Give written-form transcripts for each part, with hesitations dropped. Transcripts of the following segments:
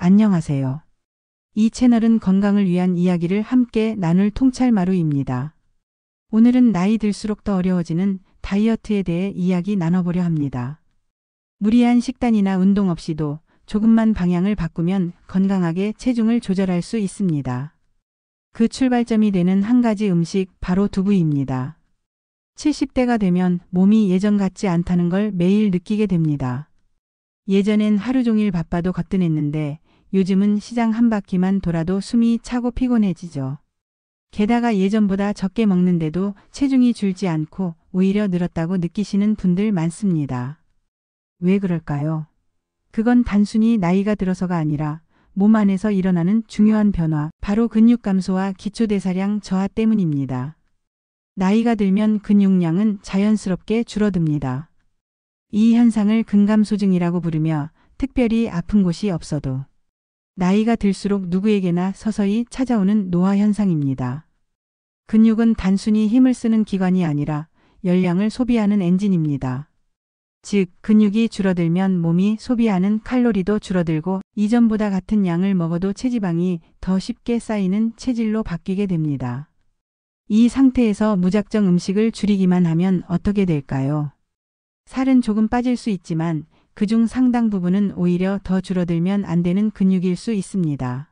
안녕하세요. 이 채널은 건강을 위한 이야기를 함께 나눌 통찰마루입니다. 오늘은 나이 들수록 더 어려워지는 다이어트에 대해 이야기 나눠보려 합니다. 무리한 식단이나 운동 없이도 조금만 방향을 바꾸면 건강하게 체중을 조절할 수 있습니다. 그 출발점이 되는 한 가지 음식, 바로 두부입니다. 70대가 되면 몸이 예전 같지 않다는 걸 매일 느끼게 됩니다. 예전엔 하루 종일 바빠도 거뜬했는데 요즘은 시장 한 바퀴만 돌아도 숨이 차고 피곤해지죠. 게다가 예전보다 적게 먹는데도 체중이 줄지 않고 오히려 늘었다고 느끼시는 분들 많습니다. 왜 그럴까요? 그건 단순히 나이가 들어서가 아니라 몸 안에서 일어나는 중요한 변화, 바로 근육 감소와 기초대사량 저하 때문입니다. 나이가 들면 근육량은 자연스럽게 줄어듭니다. 이 현상을 근감소증이라고 부르며 특별히 아픈 곳이 없어도 나이가 들수록 누구에게나 서서히 찾아오는 노화 현상입니다. 근육은 단순히 힘을 쓰는 기관이 아니라 열량을 소비하는 엔진입니다. 즉, 근육이 줄어들면 몸이 소비하는 칼로리도 줄어들고 이전보다 같은 양을 먹어도 체지방이 더 쉽게 쌓이는 체질로 바뀌게 됩니다. 이 상태에서 무작정 음식을 줄이기만 하면 어떻게 될까요? 살은 조금 빠질 수 있지만 그중 상당 부분은 오히려 더 줄어들면 안 되는 근육일 수 있습니다.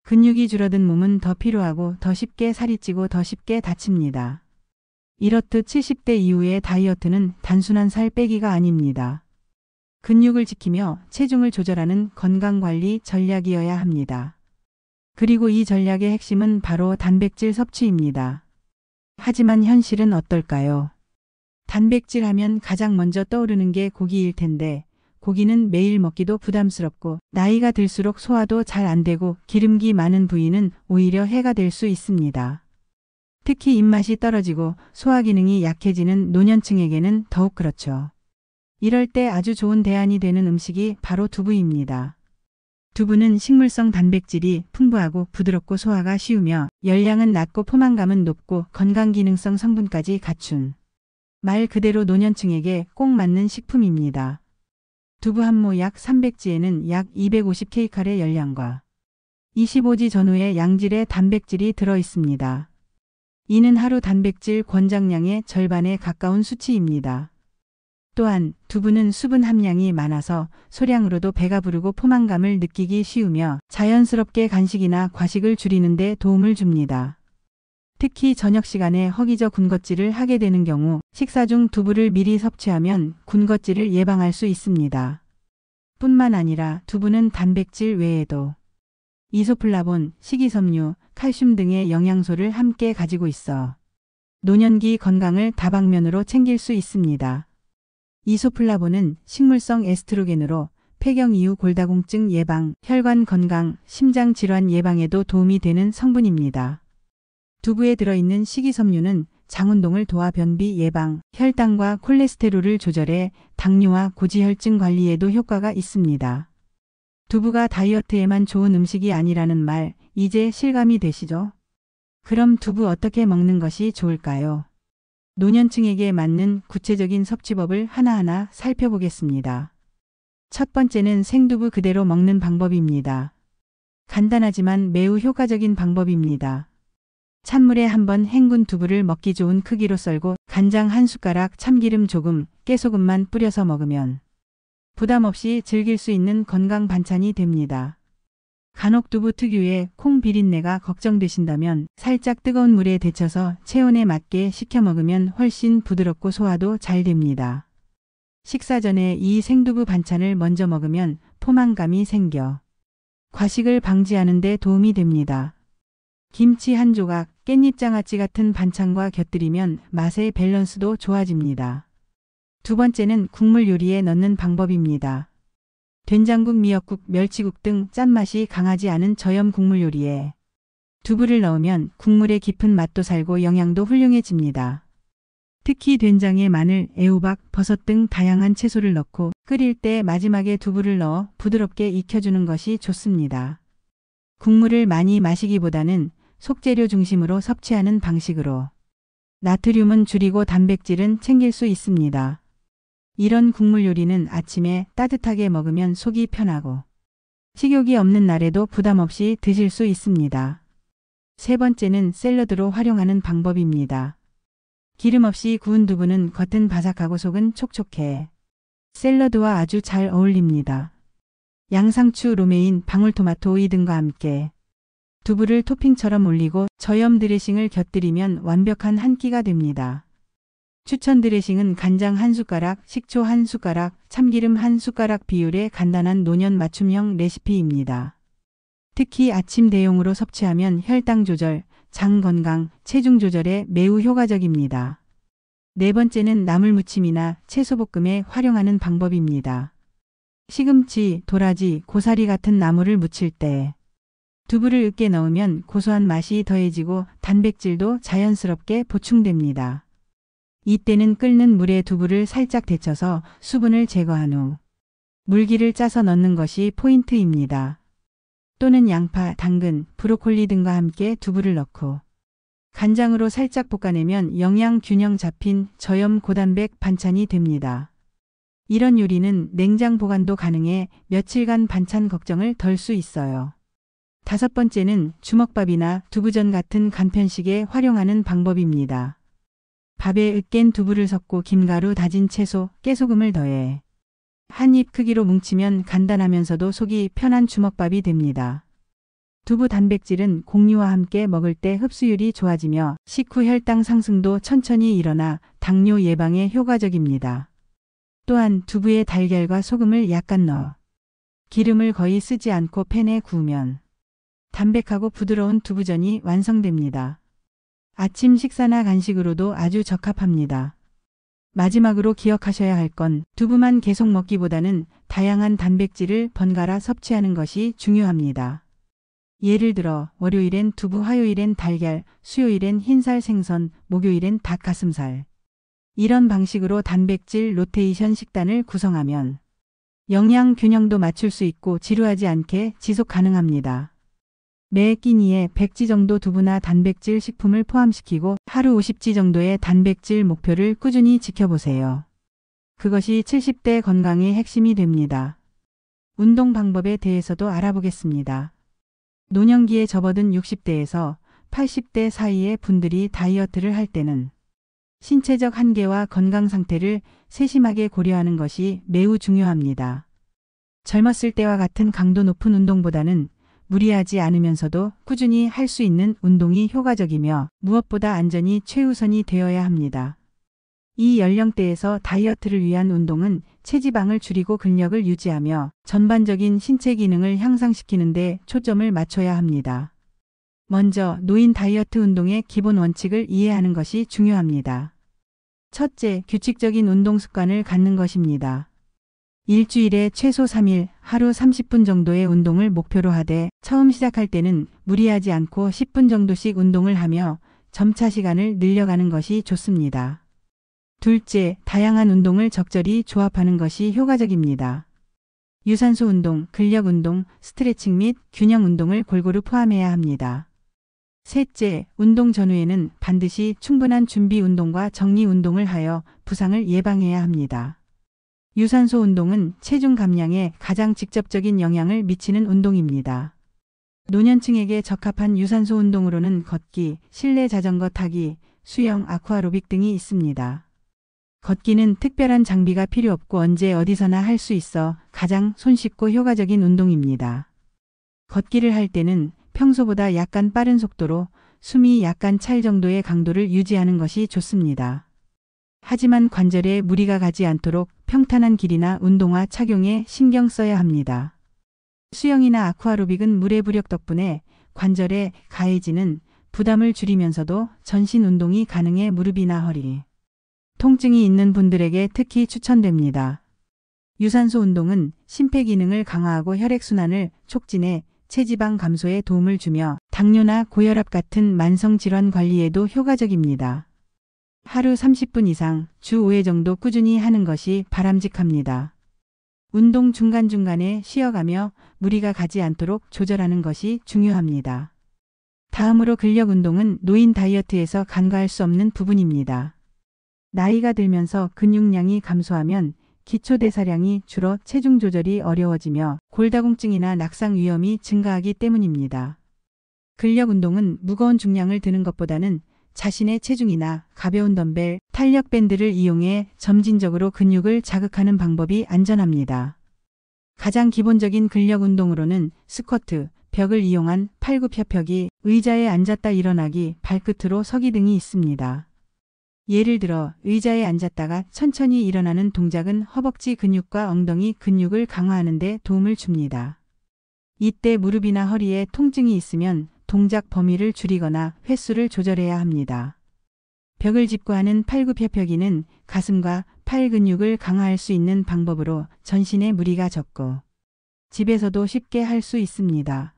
근육이 줄어든 몸은 더 피로하고 더 쉽게 살이 찌고 더 쉽게 다칩니다. 이렇듯 70대 이후의 다이어트는 단순한 살 빼기가 아닙니다. 근육을 지키며 체중을 조절하는 건강관리 전략이어야 합니다. 그리고 이 전략의 핵심은 바로 단백질 섭취입니다. 하지만 현실은 어떨까요? 단백질 하면 가장 먼저 떠오르는 게 고기일 텐데 고기는 매일 먹기도 부담스럽고 나이가 들수록 소화도 잘 안 되고 기름기 많은 부위는 오히려 해가 될 수 있습니다. 특히 입맛이 떨어지고 소화 기능이 약해지는 노년층에게는 더욱 그렇죠. 이럴 때 아주 좋은 대안이 되는 음식이 바로 두부입니다. 두부는 식물성 단백질이 풍부하고 부드럽고 소화가 쉬우며 열량은 낮고 포만감은 높고 건강기능성 성분까지 갖춘 말 그대로 노년층에게 꼭 맞는 식품입니다. 두부 한 모 약 300g에는 약 250kcal 열량과 25지 전후의 양질의 단백질이 들어 있습니다. 이는 하루 단백질 권장량의 절반에 가까운 수치입니다. 또한 두부는 수분 함량이 많아서 소량으로도 배가 부르고 포만감을 느끼기 쉬우며 자연스럽게 간식이나 과식을 줄이는 데 도움을 줍니다. 특히 저녁 시간에 허기져 군것질을 하게 되는 경우 식사 중 두부를 미리 섭취하면 군것질을 예방할 수 있습니다. 뿐만 아니라 두부는 단백질 외에도 이소플라본, 식이섬유, 칼슘 등의 영양소를 함께 가지고 있어 노년기 건강을 다방면으로 챙길 수 있습니다. 이소플라본은 식물성 에스트로겐으로 폐경 이후 골다공증 예방, 혈관 건강, 심장 질환 예방에도 도움이 되는 성분입니다. 두부에 들어있는 식이섬유는 장운동을 도와 변비 예방, 혈당과 콜레스테롤을 조절해 당뇨와 고지혈증 관리에도 효과가 있습니다. 두부가 다이어트에만 좋은 음식이 아니라는 말, 이제 실감이 되시죠? 그럼 두부 어떻게 먹는 것이 좋을까요? 노년층에게 맞는 구체적인 섭취법을 하나하나 살펴보겠습니다. 첫 번째는 생두부 그대로 먹는 방법입니다. 간단하지만 매우 효과적인 방법입니다. 찬물에 한번 헹군 두부를 먹기 좋은 크기로 썰고 간장 한 숟가락, 참기름 조금, 깨소금만 뿌려서 먹으면 부담 없이 즐길 수 있는 건강 반찬이 됩니다. 간혹 두부 특유의 콩 비린내가 걱정되신다면 살짝 뜨거운 물에 데쳐서 체온에 맞게 식혀 먹으면 훨씬 부드럽고 소화도 잘 됩니다. 식사 전에 이 생두부 반찬을 먼저 먹으면 포만감이 생겨 과식을 방지하는 데 도움이 됩니다. 김치 한 조각, 깻잎장아찌 같은 반찬과 곁들이면 맛의 밸런스도 좋아집니다. 두 번째는 국물 요리에 넣는 방법입니다. 된장국, 미역국, 멸치국 등 짠맛이 강하지 않은 저염 국물 요리에 두부를 넣으면 국물의 깊은 맛도 살고 영양도 훌륭해집니다. 특히 된장에 마늘, 애호박, 버섯 등 다양한 채소를 넣고 끓일 때 마지막에 두부를 넣어 부드럽게 익혀주는 것이 좋습니다. 국물을 많이 마시기보다는 속재료 중심으로 섭취하는 방식으로 나트륨은 줄이고 단백질은 챙길 수 있습니다. 이런 국물 요리는 아침에 따뜻하게 먹으면 속이 편하고 식욕이 없는 날에도 부담 없이 드실 수 있습니다. 세 번째는 샐러드로 활용하는 방법입니다. 기름 없이 구운 두부는 겉은 바삭하고 속은 촉촉해 샐러드와 아주 잘 어울립니다. 양상추, 로메인, 방울토마토, 오이 등과 함께 두부를 토핑처럼 올리고 저염 드레싱을 곁들이면 완벽한 한 끼가 됩니다. 추천 드레싱은 간장 1숟가락, 식초 1숟가락, 참기름 1숟가락 비율의 간단한 노년 맞춤형 레시피입니다. 특히 아침 대용으로 섭취하면 혈당 조절, 장 건강, 체중 조절에 매우 효과적입니다. 네 번째는 나물무침이나 채소볶음에 활용하는 방법입니다. 시금치, 도라지, 고사리 같은 나물을 무칠 때 두부를 으깨 넣으면 고소한 맛이 더해지고 단백질도 자연스럽게 보충됩니다. 이때는 끓는 물에 두부를 살짝 데쳐서 수분을 제거한 후 물기를 짜서 넣는 것이 포인트입니다. 또는 양파, 당근, 브로콜리 등과 함께 두부를 넣고 간장으로 살짝 볶아내면 영양 균형 잡힌 저염 고단백 반찬이 됩니다. 이런 요리는 냉장 보관도 가능해 며칠간 반찬 걱정을 덜 수 있어요. 다섯 번째는 주먹밥이나 두부전 같은 간편식에 활용하는 방법입니다. 밥에 으깬 두부를 섞고 김가루, 다진 채소, 깨소금을 더해 한 입 크기로 뭉치면 간단하면서도 속이 편한 주먹밥이 됩니다. 두부 단백질은 곡류와 함께 먹을 때 흡수율이 좋아지며 식후 혈당 상승도 천천히 일어나 당뇨 예방에 효과적입니다. 또한 두부에 달걀과 소금을 약간 넣어 기름을 거의 쓰지 않고 팬에 구우면 담백하고 부드러운 두부전이 완성됩니다. 아침 식사나 간식으로도 아주 적합합니다. 마지막으로 기억하셔야 할 건 두부만 계속 먹기보다는 다양한 단백질을 번갈아 섭취하는 것이 중요합니다. 예를 들어 월요일엔 두부, 화요일엔 달걀, 수요일엔 흰살 생선, 목요일엔 닭가슴살. 이런 방식으로 단백질 로테이션 식단을 구성하면 영양 균형도 맞출 수 있고 지루하지 않게 지속 가능합니다. 매 끼니에 100지 정도 두부나 단백질 식품을 포함시키고 하루 50지 정도의 단백질 목표를 꾸준히 지켜보세요. 그것이 70대 건강의 핵심이 됩니다. 운동 방법에 대해서도 알아보겠습니다. 노년기에 접어든 60대에서 80대 사이의 분들이 다이어트를 할 때는 신체적 한계와 건강 상태를 세심하게 고려하는 것이 매우 중요합니다. 젊었을 때와 같은 강도 높은 운동보다는 무리하지 않으면서도 꾸준히 할 수 있는 운동이 효과적이며 무엇보다 안전이 최우선이 되어야 합니다. 이 연령대에서 다이어트를 위한 운동은 체지방을 줄이고 근력을 유지하며 전반적인 신체 기능을 향상시키는 데 초점을 맞춰야 합니다. 먼저 노인 다이어트 운동의 기본 원칙을 이해하는 것이 중요합니다. 첫째, 규칙적인 운동 습관을 갖는 것입니다. 일주일에 최소 3일, 하루 30분 정도의 운동을 목표로 하되 처음 시작할 때는 무리하지 않고 10분 정도씩 운동을 하며 점차 시간을 늘려가는 것이 좋습니다. 둘째, 다양한 운동을 적절히 조합하는 것이 효과적입니다. 유산소 운동, 근력 운동, 스트레칭 및 균형 운동을 골고루 포함해야 합니다. 셋째, 운동 전후에는 반드시 충분한 준비 운동과 정리 운동을 하여 부상을 예방해야 합니다. 유산소 운동은 체중 감량에 가장 직접적인 영향을 미치는 운동입니다. 노년층에게 적합한 유산소 운동으로는 걷기, 실내 자전거 타기, 수영, 아쿠아로빅 등이 있습니다. 걷기는 특별한 장비가 필요 없고 언제 어디서나 할 수 있어 가장 손쉽고 효과적인 운동입니다. 걷기를 할 때는 평소보다 약간 빠른 속도로 숨이 약간 찰 정도의 강도를 유지하는 것이 좋습니다. 하지만 관절에 무리가 가지 않도록 평탄한 길이나 운동화 착용에 신경 써야 합니다. 수영이나 아쿠아로빅은 물의 부력 덕분에 관절에 가해지는 부담을 줄이면서도 전신 운동이 가능해 무릎이나 허리, 통증이 있는 분들에게 특히 추천됩니다. 유산소 운동은 심폐기능을 강화하고 혈액순환을 촉진해 체지방 감소에 도움을 주며 당뇨나 고혈압 같은 만성질환 관리에도 효과적입니다. 하루 30분 이상 주 5회 정도 꾸준히 하는 것이 바람직합니다. 운동 중간중간에 쉬어가며 무리가 가지 않도록 조절하는 것이 중요합니다. 다음으로 근력 운동은 노인 다이어트에서 간과할 수 없는 부분입니다. 나이가 들면서 근육량이 감소하면 기초 대사량이 줄어 체중 조절이 어려워지며 골다공증이나 낙상 위험이 증가하기 때문입니다. 근력 운동은 무거운 중량을 드는 것보다는 자신의 체중이나 가벼운 덤벨, 탄력 밴드를 이용해 점진적으로 근육을 자극하는 방법이 안전합니다. 가장 기본적인 근력 운동으로는 스쿼트, 벽을 이용한 팔굽혀펴기, 의자에 앉았다 일어나기, 발끝으로 서기 등이 있습니다. 예를 들어 의자에 앉았다가 천천히 일어나는 동작은 허벅지 근육과 엉덩이 근육을 강화하는 데 도움을 줍니다. 이때 무릎이나 허리에 통증이 있으면 동작 범위를 줄이거나 횟수를 조절해야 합니다. 벽을 짚고 하는 팔굽혀펴기는 가슴과 팔 근육을 강화할 수 있는 방법으로 전신에 무리가 적고 집에서도 쉽게 할 수 있습니다.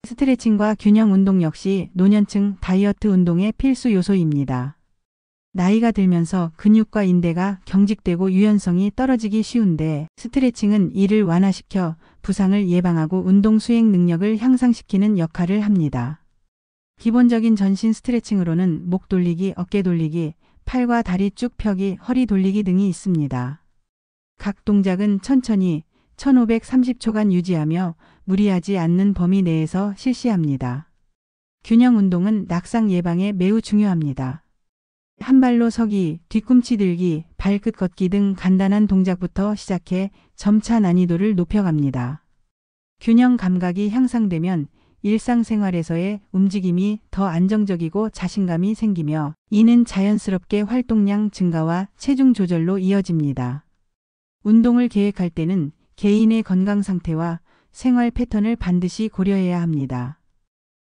스트레칭과 균형 운동 역시 노년층 다이어트 운동의 필수 요소입니다. 나이가 들면서 근육과 인대가 경직되고 유연성이 떨어지기 쉬운데 스트레칭은 이를 완화시켜 부상을 예방하고 운동 수행 능력을 향상시키는 역할을 합니다. 기본적인 전신 스트레칭으로는 목 돌리기, 어깨 돌리기, 팔과 다리 쭉 펴기, 허리 돌리기 등이 있습니다. 각 동작은 천천히 1530초간 유지하며 무리하지 않는 범위 내에서 실시합니다. 균형 운동은 낙상 예방에 매우 중요합니다. 한 발로 서기, 뒤꿈치 들기, 발끝 걷기 등 간단한 동작부터 시작해 점차 난이도를 높여갑니다. 균형 감각이 향상되면 일상생활에서의 움직임이 더 안정적이고 자신감이 생기며 이는 자연스럽게 활동량 증가와 체중 조절로 이어집니다. 운동을 계획할 때는 개인의 건강 상태와 생활 패턴을 반드시 고려해야 합니다.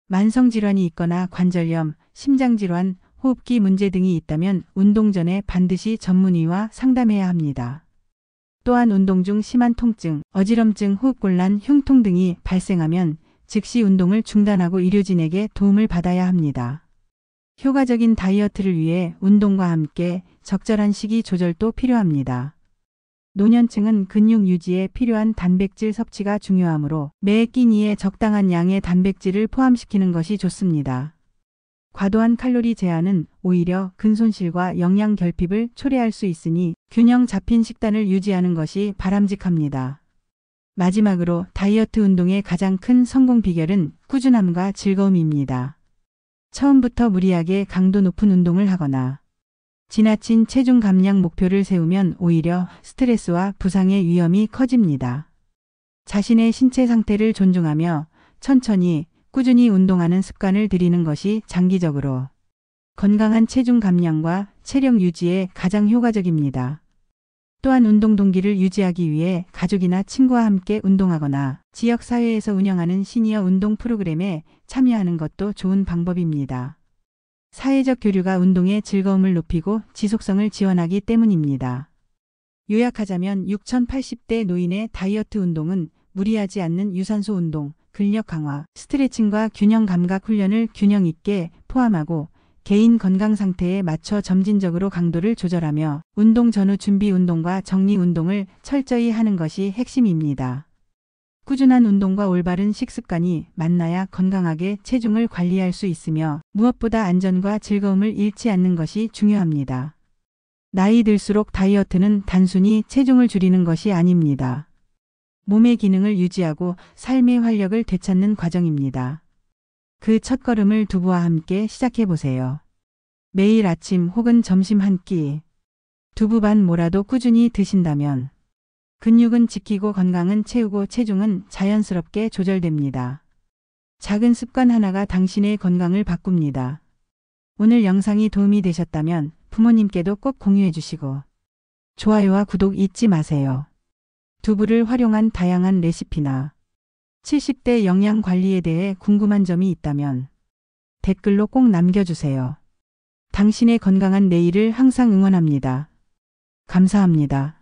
만성질환이 있거나 관절염, 심장질환, 호흡기 문제 등이 있다면 운동 전에 반드시 전문의와 상담해야 합니다. 또한 운동 중 심한 통증, 어지럼증, 호흡곤란, 흉통 등이 발생하면 즉시 운동을 중단하고 의료진에게 도움을 받아야 합니다. 효과적인 다이어트를 위해 운동과 함께 적절한 식이 조절도 필요합니다. 노년층은 근육 유지에 필요한 단백질 섭취가 중요하므로 매 끼니에 적당한 양의 단백질을 포함시키는 것이 좋습니다. 과도한 칼로리 제한은 오히려 근손실과 영양 결핍을 초래할 수 있으니 균형 잡힌 식단을 유지하는 것이 바람직합니다. 마지막으로 다이어트 운동의 가장 큰 성공 비결은 꾸준함과 즐거움입니다. 처음부터 무리하게 강도 높은 운동을 하거나 지나친 체중 감량 목표를 세우면 오히려 스트레스와 부상의 위험이 커집니다. 자신의 신체 상태를 존중하며 천천히 꾸준히 운동하는 습관을 들이는 것이 장기적으로 건강한 체중 감량과 체력 유지에 가장 효과적입니다. 또한 운동 동기를 유지하기 위해 가족이나 친구와 함께 운동하거나 지역사회에서 운영하는 시니어 운동 프로그램에 참여하는 것도 좋은 방법입니다. 사회적 교류가 운동의 즐거움을 높이고 지속성을 지원하기 때문입니다. 요약하자면 6080대 노인의 다이어트 운동은 무리하지 않는 유산소 운동, 근력 강화, 스트레칭과 균형 감각 훈련을 균형 있게 포함하고 개인 건강 상태에 맞춰 점진적으로 강도를 조절하며 운동 전후 준비 운동과 정리 운동을 철저히 하는 것이 핵심입니다. 꾸준한 운동과 올바른 식습관이 만나야 건강하게 체중을 관리할 수 있으며 무엇보다 안전과 즐거움을 잃지 않는 것이 중요합니다. 나이 들수록 다이어트는 단순히 체중을 줄이는 것이 아닙니다. 몸의 기능을 유지하고 삶의 활력을 되찾는 과정입니다. 그 첫걸음을 두부와 함께 시작해 보세요. 매일 아침 혹은 점심 한 끼, 두부 반 모라도 꾸준히 드신다면 근육은 지키고 건강은 채우고 체중은 자연스럽게 조절됩니다. 작은 습관 하나가 당신의 건강을 바꿉니다. 오늘 영상이 도움이 되셨다면 부모님께도 꼭 공유해 주시고 좋아요와 구독 잊지 마세요. 두부를 활용한 다양한 레시피나 70대 영양 관리에 대해 궁금한 점이 있다면 댓글로 꼭 남겨주세요. 당신의 건강한 내일을 항상 응원합니다. 감사합니다.